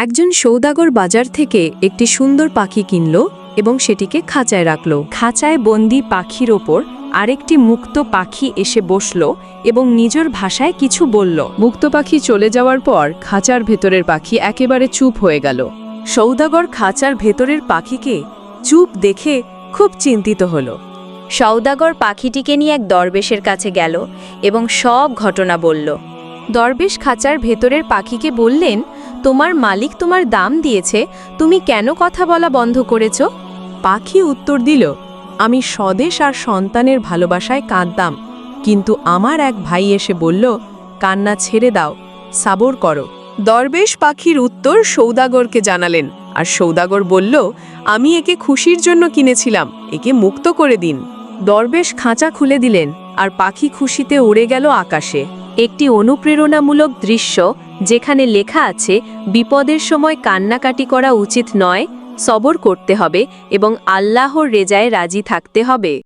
একজন সৌদাগর বাজার থেকে একটি সুন্দর পাখি কিনল এবং সেটিকে খাঁচায় রাখল। খাঁচায় বন্দি পাখির ওপর আরেকটি মুক্ত পাখি এসে বসল এবং নিজের ভাষায় কিছু বলল। মুক্ত পাখি চলে যাওয়ার পর খাঁচার ভেতরের পাখি একেবারে চুপ হয়ে গেল। সৌদাগর খাঁচার ভেতরের পাখিকে চুপ দেখে খুব চিন্তিত হল। সওদাগর পাখিটিকে নিয়ে এক দরবেশের কাছে গেল এবং সব ঘটনা বলল। দরবেশ খাঁচার ভেতরের পাখিকে বললেন, তোমার মালিক তোমার দাম দিয়েছে, তুমি কেন কথা বলা বন্ধ করেছ? পাখি উত্তর দিল, আমি স্বদেশ আর সন্তানের ভালোবাসায় কাঁদতাম, কিন্তু আমার এক ভাই এসে বলল, কান্না ছেড়ে দাও, সাবর করো। দরবেশ পাখির উত্তর সৌদাগরকে জানালেন, আর সৌদাগর বলল, আমি একে খুশির জন্য কিনেছিলাম, একে মুক্ত করে দিন। দরবেশ খাঁচা খুলে দিলেন আর পাখি খুশিতে উড়ে গেল আকাশে। একটি অনুপ্রেরণামূলক দৃশ্য যেখানে লেখা আছে, বিপদের সময় কান্নাকাটি করা উচিত নয়, সবর করতে হবে এবং আল্লাহর রেজায় রাজি থাকতে হবে।